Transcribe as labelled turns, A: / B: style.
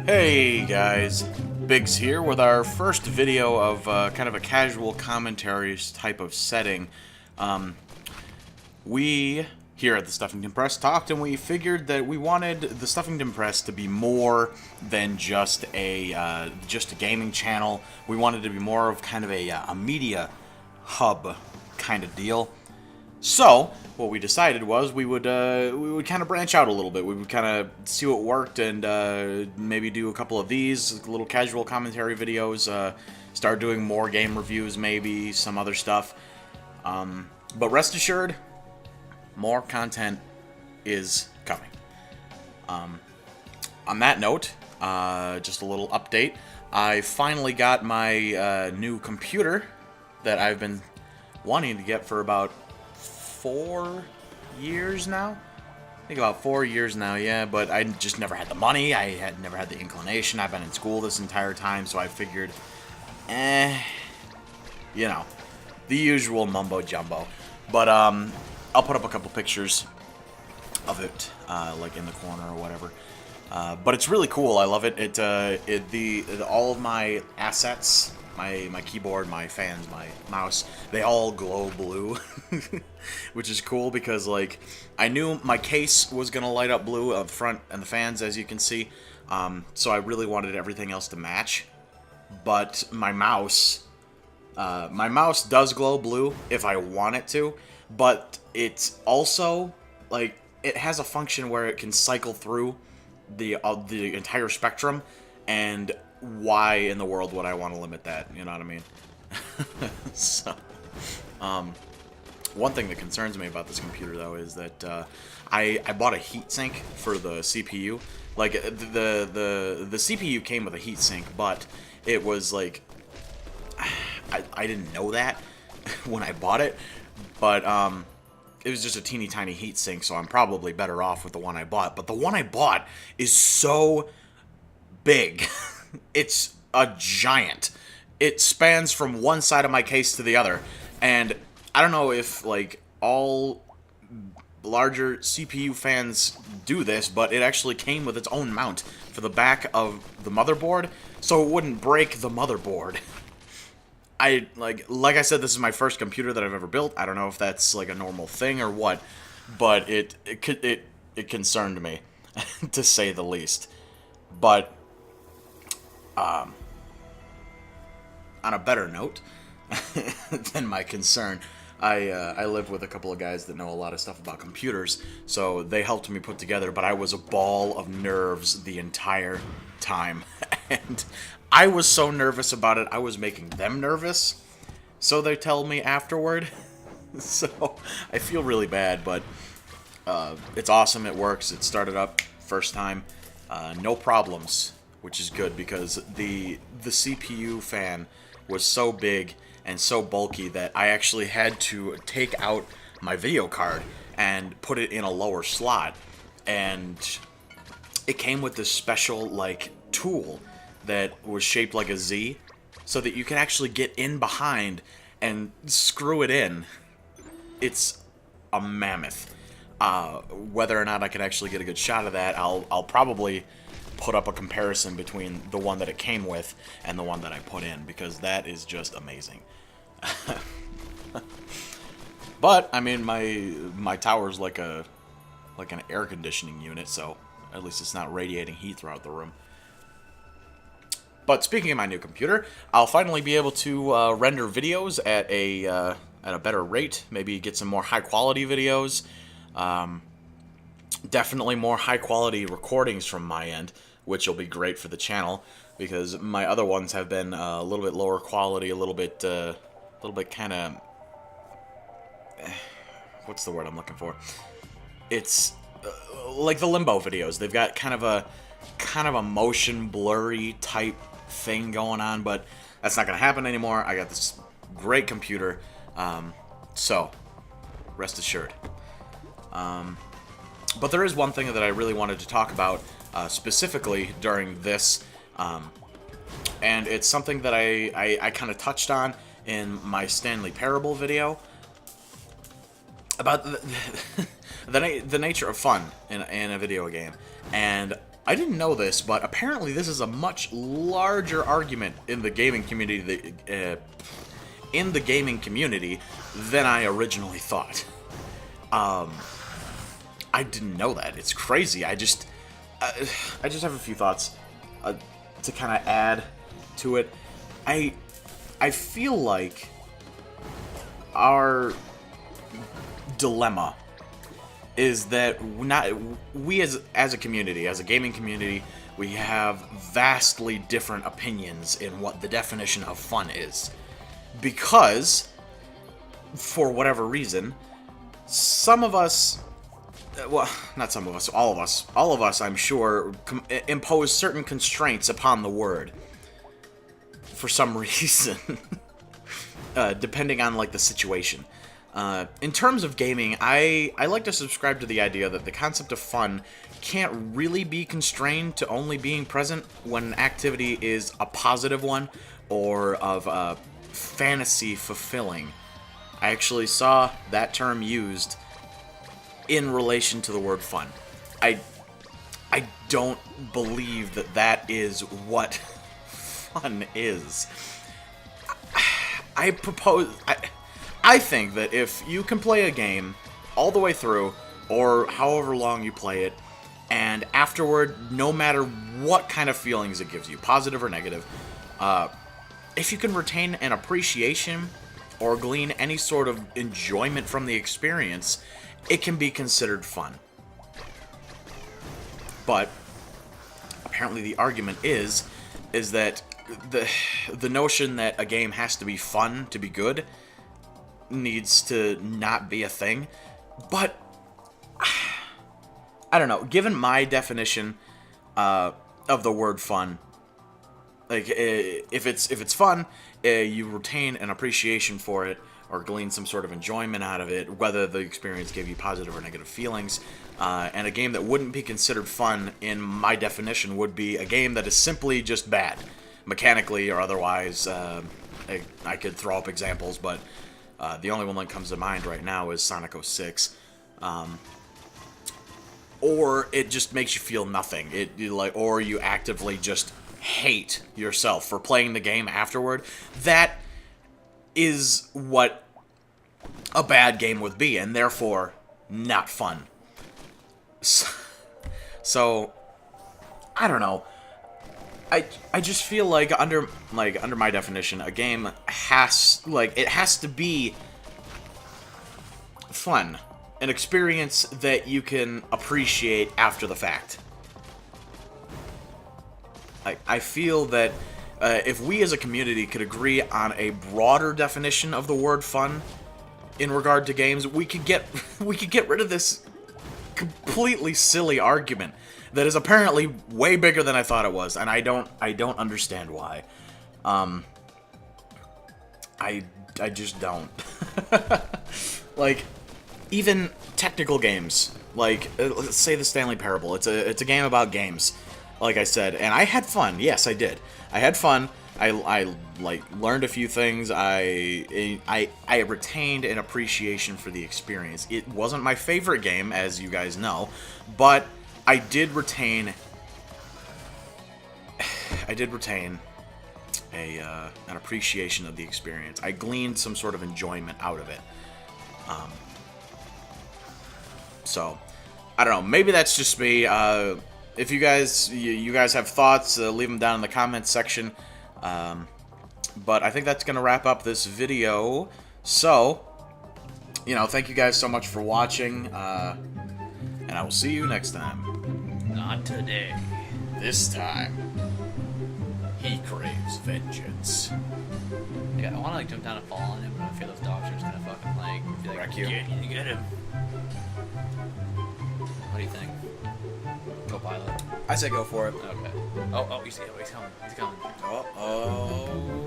A: Hey guys, Biggs here with our first video of kind of a casual commentary type of setting. We here at the Stuffington Press talked and we figured that we wanted the Stuffington Press to be more than just a gaming channel. We wanted to be more of kind of a media hub kind of deal. So, what we decided was we would kind of branch out a little bit. We would kind of see what worked and maybe do a couple of these little casual commentary videos, start doing more game reviews, maybe some other stuff. But rest assured, more content is coming. On that note, just a little update. I finally got my new computer that I've been wanting to get for about 4 years now. I think about 4 years now, yeah, but I just never had the money. I had never had the inclination. I've been in school this entire time, so I figured, you know, the usual mumbo jumbo. But I'll put up a couple pictures of it, like in the corner or whatever. But it's really cool. I love it. All of my assets, my keyboard, my fans, my mouse, they all glow blue, which is cool because, like, I knew my case was gonna light up blue up front and the fans, as you can see. So I really wanted everything else to match. But my mouse does glow blue if I want it to, but it's also, like, it has a function where it can cycle through the entire spectrum, and why in the world would I want to limit that? You know what I mean? So, one thing that concerns me about this computer, though, is that I bought a heatsink for the CPU. Like, the CPU came with a heatsink, but it was like, I didn't know that when I bought it, but it was just a teeny tiny heatsink, so I'm probably better off with the one I bought. But the one I bought is so big. It's a giant. It spans from one side of my case to the other, and I don't know if, like, all larger CPU fans do this, but it actually came with its own mount for the back of the motherboard, so it wouldn't break the motherboard. Like I said, this is my first computer that I've ever built. I don't know if that's like a normal thing or what, but it concerned me, to say the least. But on a better note than my concern, I live with a couple of guys that know a lot of stuff about computers, so they helped me put together, but I was a ball of nerves the entire time. And I was so nervous about it, I was making them nervous, so they tell me afterward. So I feel really bad, but it's awesome, it works, it started up first time, no problems, which is good, because the CPU fan was so big and so bulky that I actually had to take out my video card and put it in a lower slot, and it came with this special, like, tool that was shaped like a Z, so that you can actually get in behind and screw it in. It's a mammoth. Whether or not I can actually get a good shot of that, I'll probably put up a comparison between the one that it came with and the one that I put in, because that is just amazing. But I mean, my tower's like an air conditioning unit, so at least it's not radiating heat throughout the room. But speaking of my new computer, I'll finally be able to render videos at a better rate. Maybe get some more high quality videos. Definitely more high quality recordings from my end, which will be great for the channel, because my other ones have been a little bit lower quality, a little bit kind of, what's the word I'm looking for? It's like the Limbo videos. They've got kind of a motion blurry type thing going on, but that's not gonna happen anymore. I got this great computer, so rest assured. But there is one thing that I really wanted to talk about specifically during this, and it's something that I kind of touched on in my Stanley Parable video about the nature of fun in a video game. And I didn't know this, but apparently this is a much larger argument in the gaming community than I originally thought. I didn't know that. It's crazy. I just have a few thoughts to kind of add to it. I feel like our dilemma is that we as a community, as a gaming community, we have vastly different opinions in what the definition of fun is. Because, for whatever reason, some of us, well, not some of us, all of us, I'm sure, impose certain constraints upon the word. For some reason. Depending on, like, the situation. In terms of gaming, I like to subscribe to the idea that the concept of fun can't really be constrained to only being present when an activity is a positive one or of fantasy fulfilling. I actually saw that term used in relation to the word fun. I don't believe that that is what fun is. I think that if you can play a game all the way through, or however long you play it, and afterward, no matter what kind of feelings it gives you, positive or negative, if you can retain an appreciation or glean any sort of enjoyment from the experience, it can be considered fun. But apparently the argument is that the notion that a game has to be fun to be good needs to not be a thing. But I don't know. Given my definition of the word fun, like if it's fun, you retain an appreciation for it or glean some sort of enjoyment out of it, whether the experience gave you positive or negative feelings. And a game that wouldn't be considered fun, in my definition, would be a game that is simply just bad, mechanically or otherwise. I could throw up examples, but the only one that comes to mind right now is Sonic 06. Or it just makes you feel nothing. Or you actively just hate yourself for playing the game afterward. That is what a bad game would be, and therefore not fun. So I don't know. I just feel like under my definition, a game has to be fun, an experience that you can appreciate after the fact. I feel that if we as a community could agree on a broader definition of the word fun in regard to games, we could get rid of this completely silly argument that is apparently way bigger than I thought it was, and I don't understand why. I just don't. Like, even technical games, like let's say the Stanley Parable. It's a game about games, like I said, and I had fun. Yes, I did. I had fun. I learned a few things. I retained an appreciation for the experience. It wasn't my favorite game, as you guys know, but I did retain an appreciation of the experience. I gleaned some sort of enjoyment out of it. So I don't know. Maybe that's just me. If you guys have thoughts, leave them down in the comments section. But I think that's gonna wrap up this video. So, thank you guys so much for watching. And I will see you next time.
B: Not today.
A: This time, he craves vengeance.
B: Yeah, I want to jump down and fall on him, but I feel those dogs are just gonna fucking be like,
A: wreck you.
B: Yeah, you get him. What do you think? Go pilot.
A: I say go for it.
B: Okay. Oh, he's coming. He's coming.
A: Oh.